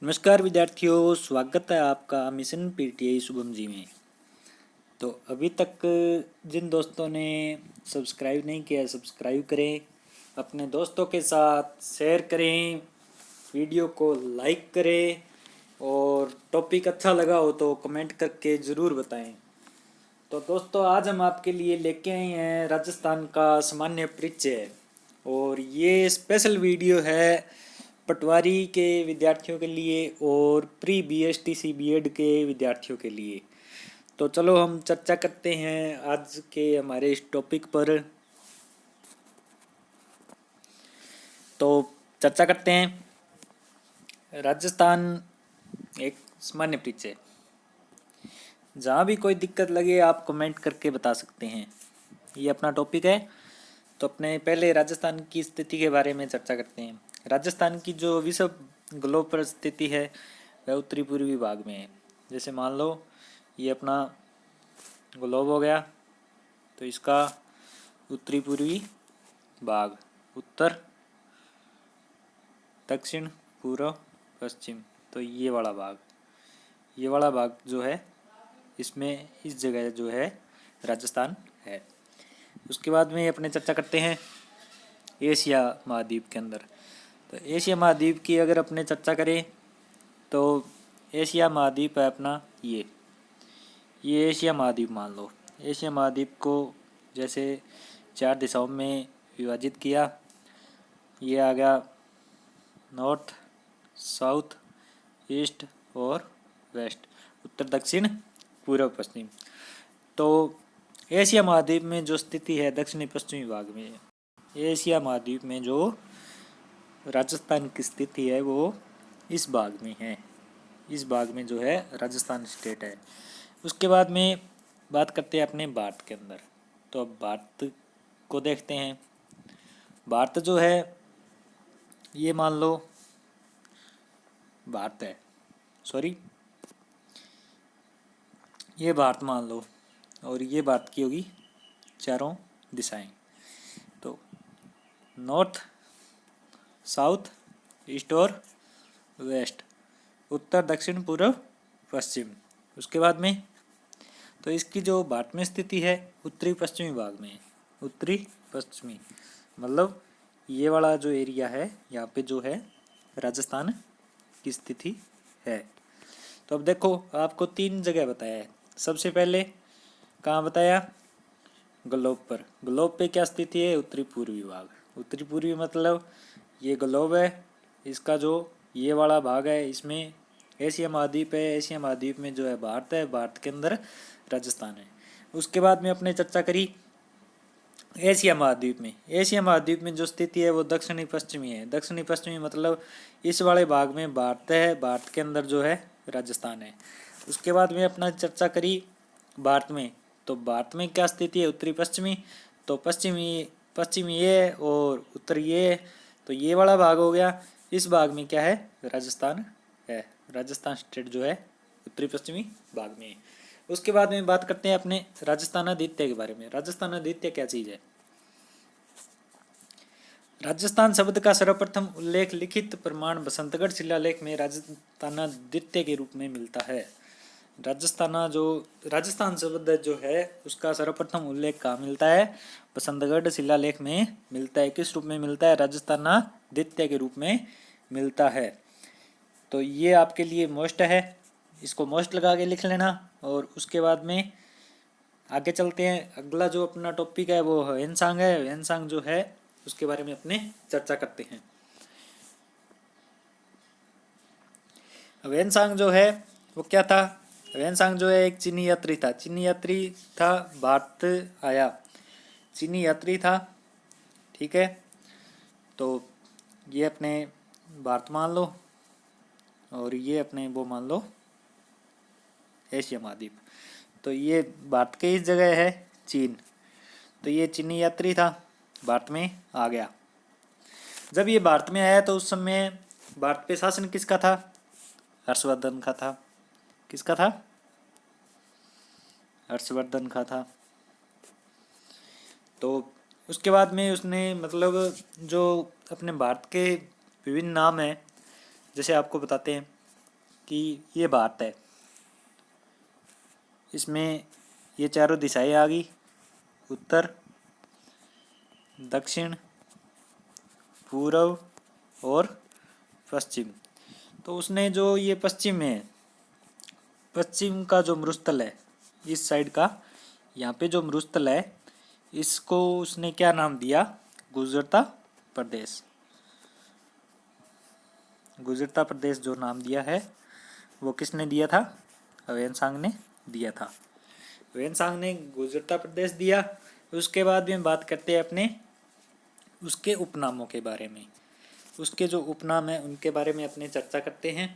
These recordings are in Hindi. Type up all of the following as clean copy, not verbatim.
नमस्कार विद्यार्थियों, स्वागत है आपका मिशन पीटीआई शुभम जी में। तो अभी तक जिन दोस्तों ने सब्सक्राइब नहीं किया है, सब्सक्राइब करें, अपने दोस्तों के साथ शेयर करें, वीडियो को लाइक करें और टॉपिक अच्छा लगा हो तो कमेंट करके ज़रूर बताएं। तो दोस्तों, आज हम आपके लिए लेके आए हैं राजस्थान का सामान्य परिचय और ये स्पेशल वीडियो है पटवारी के विद्यार्थियों के लिए और प्री बीएसटीसी बीएड के विद्यार्थियों के लिए। तो चलो हम चर्चा करते हैं आज के हमारे इस टॉपिक पर। तो चर्चा करते हैं राजस्थान एक सामान्य परिचय। जहाँ भी कोई दिक्कत लगे आप कमेंट करके बता सकते हैं। ये अपना टॉपिक है। तो अपने पहले राजस्थान की स्थिति के बारे में चर्चा करते हैं। राजस्थान की जो विश्व ग्लोब पर स्थिति है वह उत्तरी पूर्वी भाग में है। जैसे मान लो ये अपना ग्लोब हो गया, तो इसका उत्तरी पूर्वी भाग, उत्तर, दक्षिण, पूर्व, पश्चिम, तो ये वाला भाग जो है इसमें इस जगह जो है राजस्थान है। उसके बाद में अपने चर्चा करते हैं एशिया महाद्वीप के अंदर। तो एशिया महाद्वीप की अगर अपने चर्चा करें तो एशिया महाद्वीप है अपना ये एशिया महाद्वीप मान लो। एशिया महाद्वीप को जैसे 4 दिशाओं में विभाजित किया। ये आ गया नॉर्थ, साउथ, ईस्ट और वेस्ट, उत्तर, दक्षिण, पूर्व, पश्चिम। तो एशिया महाद्वीप में जो स्थिति है दक्षिणी पश्चिमी भाग में है। एशिया महाद्वीप में जो राजस्थान की स्थिति है वो इस भाग में है। इस भाग में जो है राजस्थान स्टेट है। उसके बाद में बात करते हैं अपने भारत के अंदर। तो अब भारत को देखते हैं। भारत जो है ये मान लो भारत है, सॉरी ये भारत मान लो और ये भारत की होगी चारों दिशाएं। तो नॉर्थ, साउथ, ईस्ट और वेस्ट, उत्तर, दक्षिण, पूर्व, पश्चिम। उसके बाद में तो इसकी जो भारत में स्थिति है उत्तरी पश्चिमी भाग में है। उत्तरी पश्चिमी मतलब ये वाला जो एरिया है यहाँ पे जो है राजस्थान की स्थिति है। तो अब देखो आपको 3 जगह बताया है। सबसे पहले कहाँ बताया? ग्लोब पर। ग्लोब पे क्या स्थिति है? उत्तरी पूर्वी भाग। उत्तरी पूर्वी मतलब ये ग्लोब है, इसका जो ये वाला भाग है इसमें एशिया महाद्वीप है। एशिया महाद्वीप में जो है भारत है, भारत के अंदर राजस्थान है। उसके बाद में अपने चर्चा करी एशिया महाद्वीप में। एशिया महाद्वीप में जो स्थिति है वो दक्षिणी पश्चिमी है। दक्षिणी पश्चिमी मतलब इस वाले भाग में भारत है, भारत के अंदर जो है राजस्थान है। उसके बाद में अपना चर्चा करी भारत में। तो भारत में क्या स्थिति है? उत्तरी पश्चिमी। तो पश्चिमी ये और उत्तर ये, तो ये वाला भाग हो गया। इस भाग में क्या है? राजस्थान है। राजस्थान स्टेट जो है उत्तरी पश्चिमी भाग में है। उसके बाद में बात करते हैं अपने राजस्थानादित्य के बारे में। राजस्थानादित्य क्या चीज़ है? राजस्थान शब्द का सर्वप्रथम उल्लेख लिखित प्रमाण बसंतगढ़ शिलालेख में राजस्थानादित्य के रूप में मिलता है। राजस्थान शब्द जो है उसका सर्वप्रथम उल्लेख कहाँ मिलता है? बसंतगढ़ शिलालेख में मिलता है। किस रूप में मिलता है? राजस्थानादित्य के रूप में मिलता है। तो ये आपके लिए मोस्ट है, इसको मोस्ट लगा के लिख लेना। और उसके बाद में आगे चलते हैं। अगला जो अपना टॉपिक है वो ह्वेनसांग है। ह्वेनसांग जो है उसके बारे में अपने चर्चा करते हैं। ह्वेनसांग जो है वो क्या था? ह्वेनसांग जो है एक चीनी यात्री था। चीनी यात्री था, भारत आया, चीनी यात्री था, ठीक है। तो ये अपने भारत मान लो और ये अपने वो मान लो एशिया महाद्वीप। तो ये भारत के इस जगह है चीन। तो ये चीनी यात्री था, भारत में आ गया। जब ये भारत में आया तो उस समय भारत पे शासन किसका था? हर्षवर्धन का था। किसका था? हर्षवर्धन का था। तो उसके बाद में उसने मतलब जो अपने भारत के विभिन्न नाम हैं, जैसे आपको बताते हैं। कि ये भारत है, इसमें ये चारों दिशाएं आ गई, उत्तर, दक्षिण, पूर्व और पश्चिम। तो उसने जो ये पश्चिम है, पश्चिम का जो मरुस्थल है इस साइड का, यहाँ पे जो मरुस्थल है इसको उसने क्या नाम दिया? गुजरता प्रदेश। गुजरता प्रदेश जो नाम दिया है वो किसने दिया था? ह्वेनसांग ने दिया था। ह्वेनसांग ने गुजरता प्रदेश दिया। उसके बाद भी हम बात करते हैं अपने उसके उपनामों के बारे में। उसके जो उपनाम है उनके बारे में अपने चर्चा करते हैं।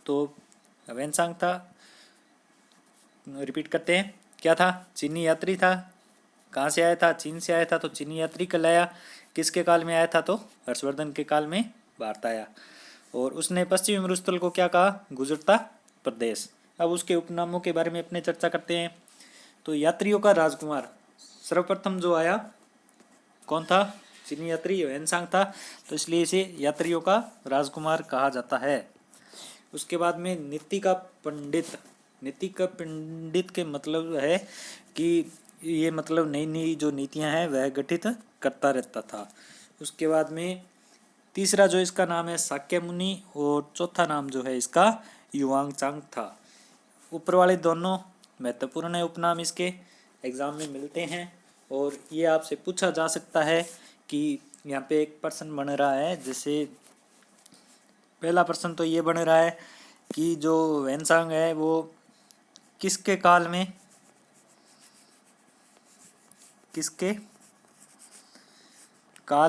तो ह्वेनसांग था, रिपीट करते हैं, क्या था? चीनी यात्री था। कहाँ से आया था? चीन से आया था, तो चीनी यात्री कहलाया। किसके काल में आया था? तो हर्षवर्धन के काल में भारत आया। और उसने पश्चिमी मरुस्थल को क्या कहा? गुजरता प्रदेश। अब उसके उपनामों के बारे में अपने चर्चा करते हैं। तो यात्रियों का राजकुमार सर्वप्रथम जो आया कौन था? चीनी यात्री ह्वेनसांग था, तो इसलिए इसे यात्रियों का राजकुमार कहा जाता है। उसके बाद में नीति का पंडित। नीति का पंडित के मतलब है कि ये मतलब नई नई जो नीतियां हैं वह गठित करता रहता था। उसके बाद में तीसरा जो इसका नाम है शाक्यमुनि, और चौथा नाम जो है इसका युवांगचांग था। ऊपर वाले दोनों महत्वपूर्ण है उपनाम, इसके एग्जाम में मिलते हैं। और ये आपसे पूछा जा सकता है कि यहाँ पे एक प्रश्न बन रहा है, जैसे पहला प्रश्न तो ये बन रहा है कि जो ह्वेनसांग है वो किसके काल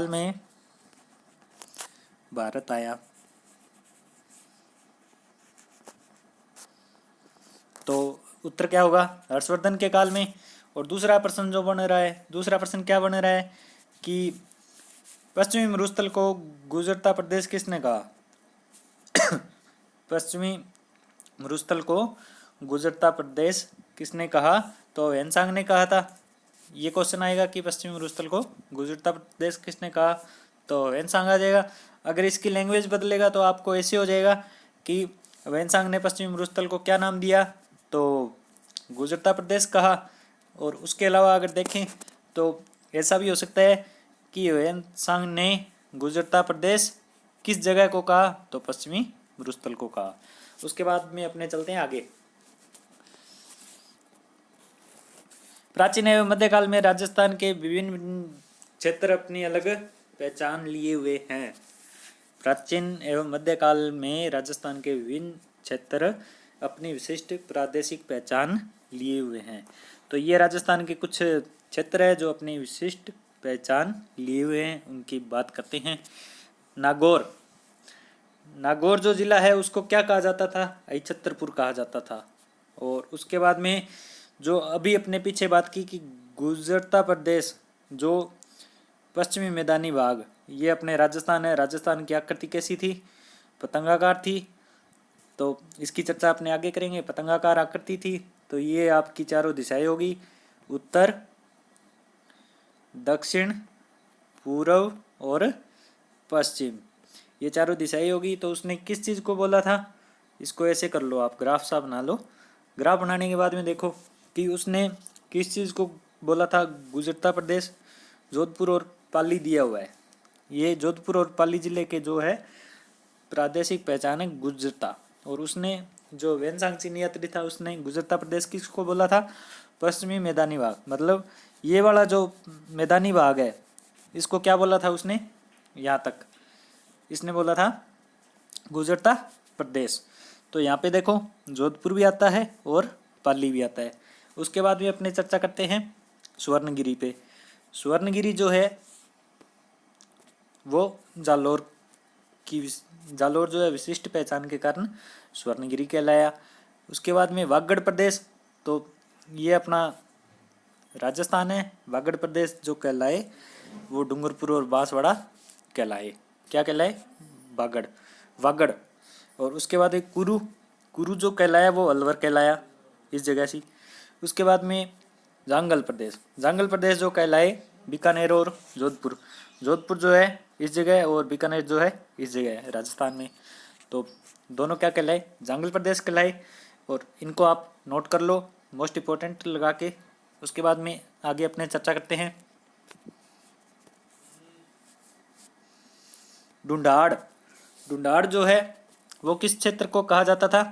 में भारत आया? तो उत्तर क्या होगा? हर्षवर्धन के काल में। और दूसरा प्रश्न जो बन रहा है, दूसरा प्रश्न क्या बन रहा है कि पश्चिमी मरुस्थल को गुजरता प्रदेश किसने कहा? पश्चिमी मरुस्थल को गुजरता प्रदेश किसने कहा? तो ह्वेनसांग ने कहा था। ये क्वेश्चन आएगा कि पश्चिमी मरुस्थल को गुजरता प्रदेश किसने कहा, तो ह्वेनसांग आ जाएगा। अगर इसकी लैंग्वेज बदलेगा तो आपको ऐसे हो जाएगा कि ह्वेनसांग ने पश्चिमी मरुस्थल को क्या नाम दिया? तो गुजरता प्रदेश कहा। और उसके अलावा अगर देखें तो ऐसा भी हो सकता है कि ह्वेनसांग ने गुजरता प्रदेश किस जगह को कहा? तो पश्चिमी मरुस्थल को कहा। उसके बाद में अपने चलते हैं आगे। प्राचीन एवं मध्यकाल में राजस्थान के विभिन्न क्षेत्र अपनी अलग पहचान लिए हुए हैं। प्राचीन एवं मध्यकाल में राजस्थान के विभिन्न क्षेत्र अपनी विशिष्ट प्रादेशिक पहचान लिए हुए हैं। तो ये राजस्थान के कुछ क्षेत्र है जो अपनी विशिष्ट पहचान लिए हुए हैं, उनकी बात करते हैं। नागौर। नागौर जो जिला है उसको क्या कहा जाता था? अहिछत्रपुर कहा जाता था। और उसके बाद में जो अभी अपने पीछे बात की कि गुजरता प्रदेश जो पश्चिमी मैदानी भाग, ये अपने राजस्थान है। राजस्थान की आकृति कैसी थी? पतंगाकार थी। तो इसकी चर्चा अपने आगे करेंगे। पतंगाकार आकृति थी। तो ये आपकी चारों दिशाएं होगी, उत्तर, दक्षिण, पूर्व और पश्चिम। ये चारों दिशाएं होगी। तो उसने किस चीज़ को बोला था? इसको ऐसे कर लो, आप ग्राफ सा बना लो। ग्राफ बनाने के बाद में देखो कि उसने किस चीज़ को बोला था? गुजरता प्रदेश। जोधपुर और पाली दिया हुआ है। ये जोधपुर और पाली जिले के जो है प्रादेशिक पहचान है गुजरता। और उसने जो ह्वेनसांग चीनी यात्री था उसने गुजरता प्रदेश किसको बोला था? पश्चिमी मैदानी भाग। मतलब ये वाला जो मैदानी भाग है इसको क्या बोला था उसने? यहाँ तक इसने बोला था गुजरता प्रदेश। तो यहाँ पे देखो जोधपुर भी आता है और पाली भी आता है। उसके बाद भी अपने चर्चा करते हैं स्वर्णगिरी पे। स्वर्णगिरी जो है वो जालोर जो है विशिष्ट पहचान के कारण स्वर्णगिरी कहलाया। उसके बाद में वागड़ प्रदेश, तो ये अपना राजस्थान है। वागड़ प्रदेश जो कहलाए वो डूंगरपुर और बांसवाड़ा कहलाए। क्या कहलाए? वागड़। और उसके बाद एक कुरु जो कहलाया वो अलवर कहलाया, इस जगह से। उसके बाद में जांगल प्रदेश जो कहलाए बीकानेर और जोधपुर जो है इस जगह, और बीकानेर जो है इस जगह है राजस्थान में। तो दोनों क्या कहलाए, जांगल प्रदेश कहलाए। और इनको आप नोट कर लो मोस्ट इम्पोर्टेंट लगा के। उसके बाद में आगे अपने चर्चा करते हैं। ढूंढाड़, ढूंढाड़ जो है वो किस क्षेत्र को कहा जाता था?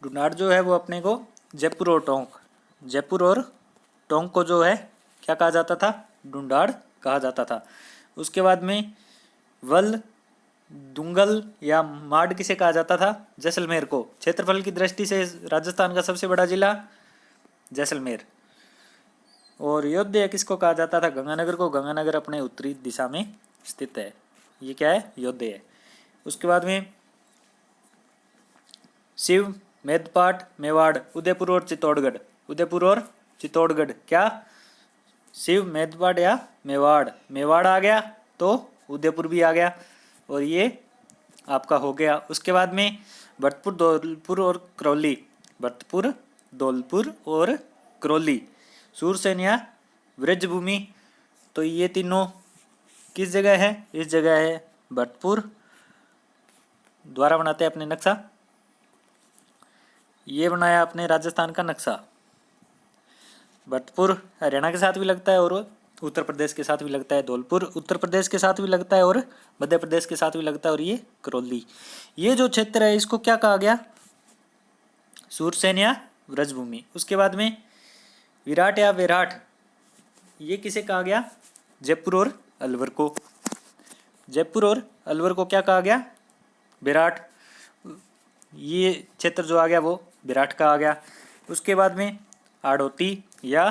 ढूंढाड़ जो है वो अपने को जयपुर और टोंक, जयपुर और टोंक को जो है क्या कहा जाता था? ढूंढाड़ कहा जाता था। उसके बाद में वल, दुंगल या माड किसे कहा जाता था? जैसलमेर को। क्षेत्रफल की दृष्टि से राजस्थान का सबसे बड़ा जिला जैसलमेर। और योध्या किसको कहा जाता था? गंगानगर को। गंगानगर अपने उत्तरी दिशा में स्थित है। ये क्या है? योध्या है। उसके बाद में शिव, मेदपाट, मेवाड़, उदयपुर और चित्तौड़गढ़। उदयपुर और चित्तौड़गढ़ क्या? शिव, मेदपाट या मेवाड़। मेवाड़ आ गया तो उदयपुर भी आ गया और ये आपका हो गया। उसके बाद में भरतपुर, धौलपुर और करौली। भरतपुर, धौलपुर और करौली। सूरसेन या ब्रजभूमि, तो ये तीनों किस जगह है? इस जगह है भरतपुर। द्वारा बनाते हैं अपने नक्शा। ये बनाया अपने राजस्थान का नक्शा। भरतपुर हरियाणा के साथ भी लगता है और उत्तर प्रदेश के साथ भी लगता है। धौलपुर उत्तर प्रदेश के साथ भी लगता है और मध्य प्रदेश के साथ भी लगता है। और ये करौली, ये जो क्षेत्र है इसको क्या कहा गया? सूरसेन या ब्रजभूमि। उसके बाद में विराट या विराट, ये किसे कहा गया? जयपुर और अलवर को। जयपुर और अलवर को क्या कहा गया? विराट। ये क्षेत्र जो आ गया वो विराट का आ गया। उसके बाद में आड़ोती या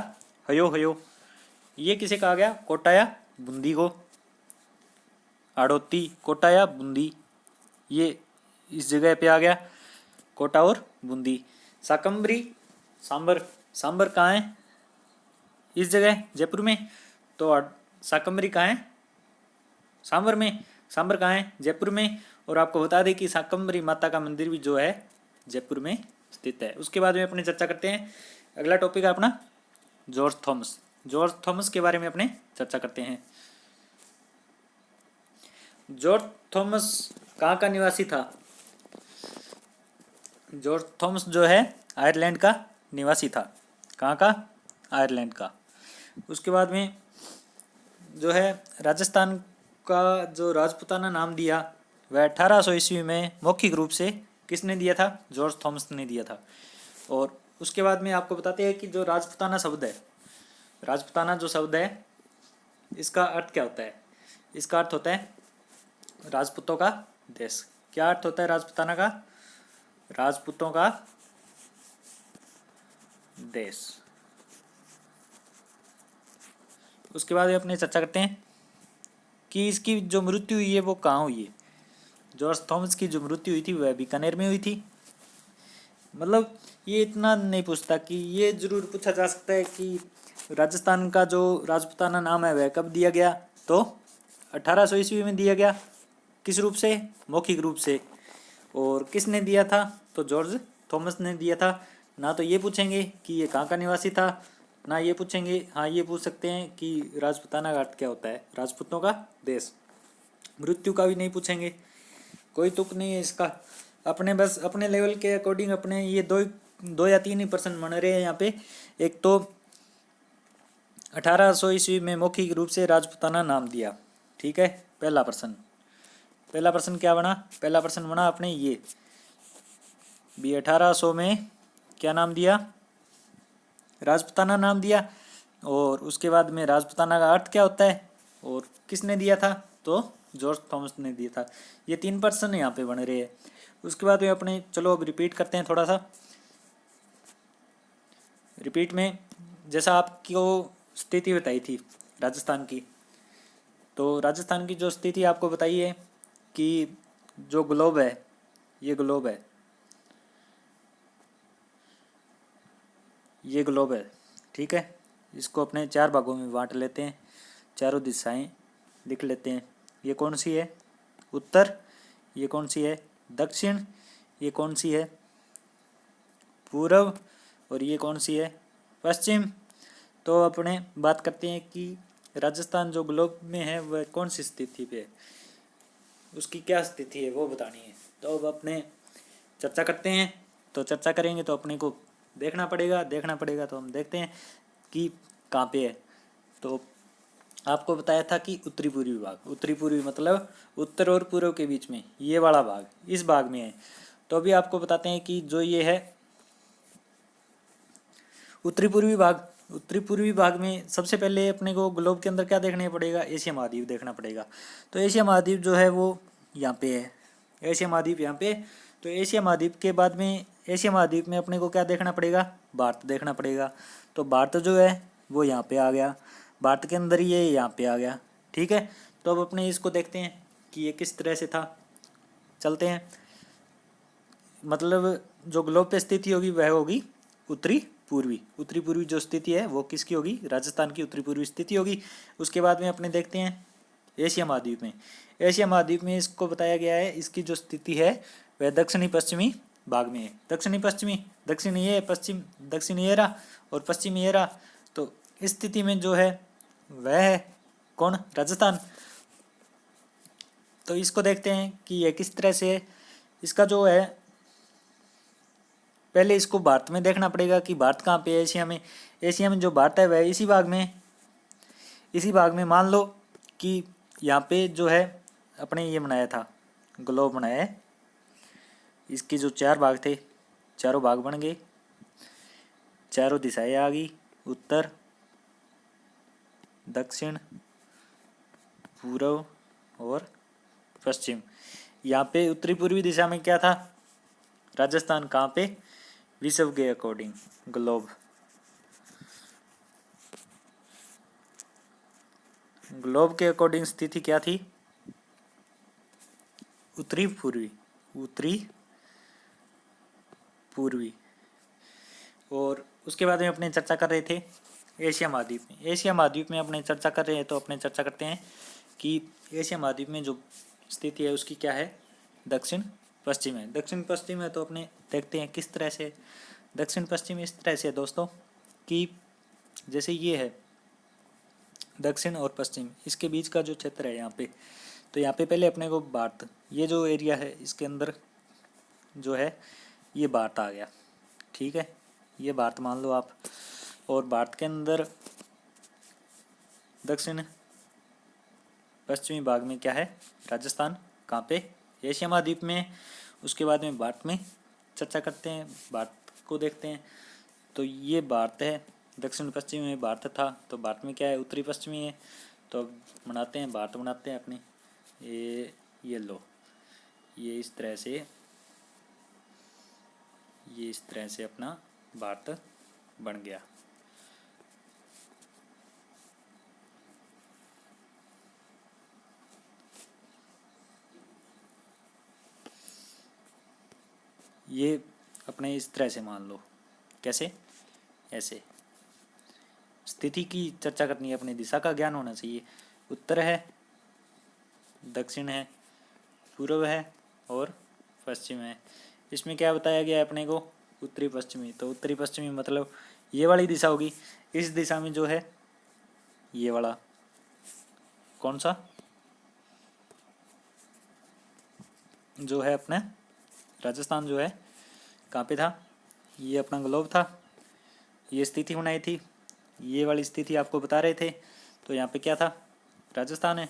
हयो हयो, ये किसे कहा गया? कोटा या बूंदी को। आड़ोती, कोटा या बूंदी, ये इस जगह पे आ गया, कोटा और बूंदी। शाकंभरी, सांबर, सांबर कहाँ है? इस जगह जयपुर में। तो शाकंभरी कहाँ है? सांबर में। सांबर कहाँ है? जयपुर में। और आपको बता दें कि शाकंभरी माता का मंदिर भी जो है जयपुर में स्थित है। उसके बाद में अपने चर्चा करते हैं। अगला टॉपिक है अपना जॉर्ज थॉमस। जॉर्ज थॉमस के बारे में अपने चर्चा करते हैं। जॉर्ज थॉमस कहाँ का निवासी था? जॉर्ज थॉमस जो है आयरलैंड का निवासी था। कहाँ का? आयरलैंड का। उसके बाद में जो है राजस्थान का जो राजपुताना नाम दिया वह 1800 ईस्वी में मौखिक रूप से किसने दिया था? जॉर्ज थॉमस ने दिया था। और उसके बाद में आपको बताते हैं कि जो राजपुताना शब्द है, राजपुताना जो शब्द है इसका अर्थ क्या होता है? इसका अर्थ होता है राजपूतों का देश। क्या अर्थ होता है राजपुताना का? राजपूतों का देश। उसके बाद अपने चर्चा करते हैं कि इसकी जो मृत्यु हुई है वो कहाँ हुई है। जॉर्ज थॉमस की जो मृत्यु हुई थी वह बीकानेर में हुई थी। मतलब ये इतना नहीं पूछता कि ये जरूर पूछा जा सकता है कि राजस्थान का जो राजपुताना नाम है वह कब दिया गया? तो 1800 ईस्वी में दिया गया। किस रूप से? मौखिक रूप से। और किसने दिया था? तो जॉर्ज थॉमस ने दिया था। ना तो ये पूछेंगे कि ये कहाँ का निवासी था, ना ये पूछेंगे, हाँ ये पूछ सकते हैं कि राजपुताना का अर्थ क्या होता है? राजपूतों का देश। मृत्यु का भी नहीं पूछेंगे, कोई तुक नहीं है इसका। अपने बस अपने लेवल के अकॉर्डिंग अपने ये दो या तीन ही प्रश्न बन रहे हैं यहाँ पे। एक तो 1800 ईस्वी में मौखिक रूप से राजपुताना नाम दिया, ठीक है, पहला प्रश्न। पहला प्रश्न क्या बना? पहला प्रश्न बना अपने ये भी 1800 में क्या नाम दिया? राजपुताना नाम दिया। और उसके बाद में राजपुताना का अर्थ क्या होता है और किसने दिया था? तो जॉर्ज थॉमस ने दिया था। ये तीन प्रश्न यहाँ पे बन रहे हैं। उसके बाद में अपने चलो अब रिपीट करते हैं थोड़ा सा। रिपीट में जैसा आपको स्थिति बताई थी राजस्थान की, तो राजस्थान की जो स्थिति आपको बताई है कि जो ग्लोब है, ये ग्लोब है, ये ग्लोब है, ठीक है। इसको अपने चार भागों में बांट लेते हैं, चारों दिशाएं लिख लेते हैं। ये कौन सी है? उत्तर। ये कौन सी है? दक्षिण। ये कौन सी है? पूर्व। और ये कौन सी है? पश्चिम। तो अपने बात करते हैं कि राजस्थान जो ग्लोब में है वह कौन सी स्थिति पे है, उसकी क्या स्थिति है वो बतानी है। तो अब अपने चर्चा करते हैं। तो चर्चा करेंगे तो अपने को देखना पड़ेगा तो हम देखते हैं कि कहाँ पे है। तो आपको बताया था कि उत्तरी पूर्वी भाग, उत्तरी पूर्वी मतलब उत्तर और पूर्व के बीच में ये वाला भाग, इस भाग में है। तो अभी आपको बताते हैं कि जो ये है उत्तरी पूर्वी भाग, उत्तरी पूर्वी भाग में सबसे पहले अपने को ग्लोब के अंदर क्या देखना पड़ेगा, एशिया महाद्वीप देखना पड़ेगा। तो एशिया महाद्वीप जो है वो यहाँ पे है, एशिया महाद्वीप यहाँ पे। तो एशिया महाद्वीप के बाद में एशिया महाद्वीप में अपने को क्या देखना पड़ेगा, भारत देखना पड़ेगा। तो भारत जो है वो यहाँ पे आ गया, भारत के अंदर ये यहाँ पे आ गया, ठीक है। तो अब अपने इसको देखते हैं कि ये किस तरह से था, चलते हैं। मतलब जो ग्लोब पे स्थिति होगी वह होगी उत्तरी पूर्वी, उत्तरी पूर्वी जो स्थिति है वो किसकी होगी, राजस्थान की उत्तरी पूर्वी स्थिति होगी। उसके बाद में अपने देखते हैं एशिया महाद्वीप में, एशिया महाद्वीप में इसको बताया गया है इसकी जो स्थिति है वह दक्षिणी पश्चिमी भाग में है। दक्षिणी पश्चिमी, दक्षिणी ये पश्चिम, दक्षिणी ये रहा और पश्चिमी ये रहा। तो इस स्थिति में जो है वह है कौन, राजस्थान। तो इसको देखते हैं कि यह किस तरह से है। इसका जो है पहले इसको भारत में देखना पड़ेगा कि भारत कहाँ पे है एशिया में। एशिया में जो भारत है वह इसी भाग में, इसी भाग में मान लो कि यहाँ पे जो है अपने ये बनाया था, ग्लोब बनाया है। इसके जो 4 भाग थे, चारों भाग बन गए, चारों दिशाएं आ गई, उत्तर, दक्षिण, पूर्व और पश्चिम। यहाँ पे उत्तरी पूर्वी दिशा में क्या था, राजस्थान कहाँ पे, विश्व के अकॉर्डिंग ग्लोब, ग्लोब के अकॉर्डिंग स्थिति क्या थी, उत्तरी पूर्वी, उत्तरी पूर्वी। और उसके बाद में अपने चर्चा कर रहे थे एशिया महाद्वीप में, एशिया महाद्वीप में अपने चर्चा कर रहे हैं। तो अपने चर्चा करते हैं कि एशिया महाद्वीप में जो स्थिति है उसकी क्या है, दक्षिण पश्चिम है, दक्षिण पश्चिम है। तो अपने देखते हैं किस तरह से दक्षिण पश्चिम, इस तरह से दोस्तों कि जैसे ये है दक्षिण और पश्चिम, इसके बीच का जो क्षेत्र है यहाँ पे। तो यहाँ पे पहले अपने को भारत, ये जो एरिया है इसके अंदर जो है ये भारत आ गया, ठीक है, ये भारत मान लो आप। और भारत के अंदर दक्षिण पश्चिमी भाग में क्या है, राजस्थान कहाँ पे, एशिया महाद्वीप में। उसके बाद में भारत में चर्चा करते हैं, भारत को देखते हैं। तो ये भारत है, दक्षिण पश्चिम में भारत था, तो भारत में क्या है, उत्तरी पश्चिमी है। तो अब बनाते हैं, भारत बनाते हैं अपने, ये लो, ये इस तरह से, ये इस तरह से अपना भारत बन गया। ये अपने इस तरह से मान लो, कैसे, ऐसे। स्थिति की चर्चा करनी है, अपनी दिशा का ज्ञान होना चाहिए। उत्तर है, दक्षिण है, पूर्व है और पश्चिम है। इसमें क्या बताया गया है अपने को, उत्तरी पश्चिमी। तो उत्तरी पश्चिमी मतलब ये वाली दिशा होगी। इस दिशा में जो है ये वाला कौन सा, जो है अपना राजस्थान जो है कहाँ पे था, ये अपना ग्लोब था, ये स्थिति बनाई थी, ये वाली स्थिति आपको बता रहे थे। तो यहाँ पे क्या था, राजस्थान है,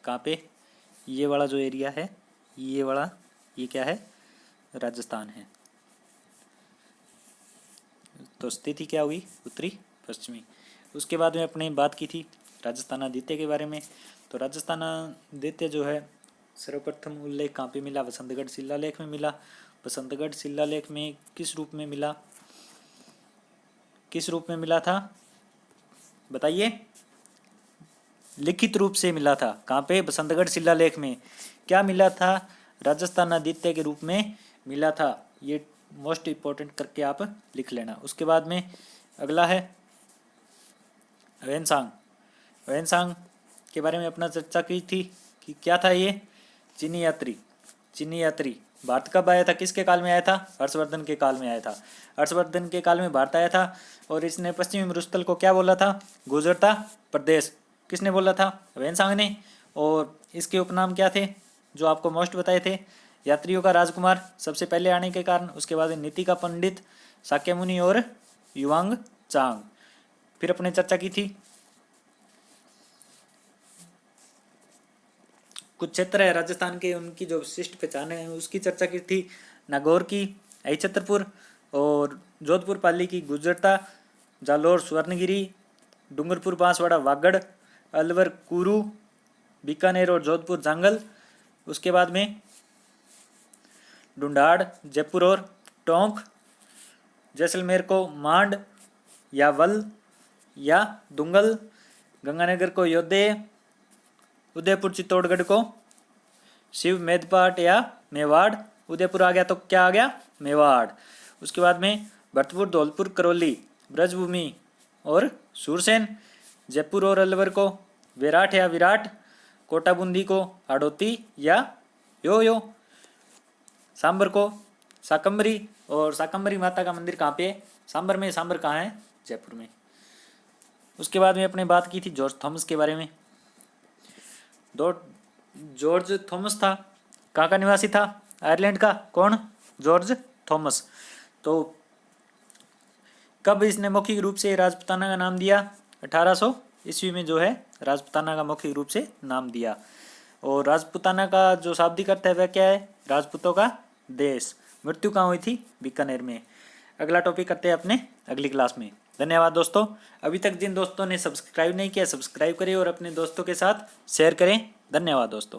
कहाँ पे, ये वाला जो एरिया है, ये वाला, ये क्या है, राजस्थान है। तो स्थिति क्या हुई, उत्तरी पश्चिमी। उसके बाद में अपने बात की थी राजस्थानादित्य के बारे में। तो राजस्थानादित्य जो है सर्वप्रथम उल्लेख कहाँ पे मिला, बसंतगढ़ शिलालेख में मिला। बसंतगढ़ शिलालेख में किस रूप में मिला, किस रूप में मिला था बताइए, लिखित रूप से मिला था। कहाँ पे, बसंतगढ़ शिलालेख में क्या मिला था, राजस्थानादित्य के रूप में मिला था। ये मोस्ट इम्पोर्टेंट करके आप लिख लेना। उसके बाद में अगला है ह्वेनसांग। ह्वेनसांग के बारे में अपना चर्चा की थी कि क्या था ये, चीनी यात्री, चीनी यात्री भारत कब आया था, किसके काल में आया था, हर्षवर्धन के काल में आया था। हर्षवर्धन के काल में भारत आया था और इसने पश्चिमी मरुस्थल को क्या बोला था, गुजरता प्रदेश। किसने बोला था? वेनसांग ने। और इसके उपनाम क्या थे जो आपको मोस्ट बताए थे? यात्रियों का राजकुमार सबसे पहले आने के कारण, उसके बाद नीति का पंडित, शाक्यमुनि और युवांग चांग। फिर अपने चर्चा की थी कुछ क्षेत्र है राजस्थान के, उनकी जो विशिष्ट पहचान है उसकी चर्चा की थी। नागौर की छतरपुर, और जोधपुर पाली की गुजरता, जालोर स्वर्णगिरी, डूंगरपुर बांसवाड़ा वागड़, अलवर कुरू, बीकानेर और जोधपुर जांगल। उसके बाद में ढूंढाड़ जयपुर और टोंक, जैसलमेर को मांड या वल या दुंगल, गंगानगर को योद्धे, उदयपुर चित्तौड़गढ़ को शिव मेदपाट या मेवाड़। उदयपुर आ गया तो क्या आ गया? मेवाड़। उसके बाद में भरतपुर, धौलपुर, करौली, ब्रजभूमि और सूरसेन। जयपुर और अलवर को विराट या विराट, कोटा बूंदी को हाड़ौती या यो। सांबर को शाकंभरी, और शाकंभरी माता का मंदिर कहाँ पे है? सांबर में। सांबर कहाँ है? जयपुर में। उसके बाद में अपने बात की थी जॉर्ज थॉमस के बारे में। जॉर्ज थॉमस था, कहाँ का निवासी था? आयरलैंड का। कौन? George Thomas. तो कब इसने मौखिक रूप से राजपुताना का नाम दिया? 1800 ईस्वी में जो है राजपुताना का मौखिक रूप से नाम दिया। और राजपुताना का जो शाब्दिक अर्थ है वह क्या है? राजपूतों का देश। मृत्यु कहाँ हुई थी? बीकानेर में। अगला टॉपिक करते हैं अपने अगली क्लास में। धन्यवाद दोस्तों। अभी तक जिन दोस्तों ने सब्सक्राइब नहीं किया, सब्सक्राइब करें और अपने दोस्तों के साथ शेयर करें। धन्यवाद दोस्तों।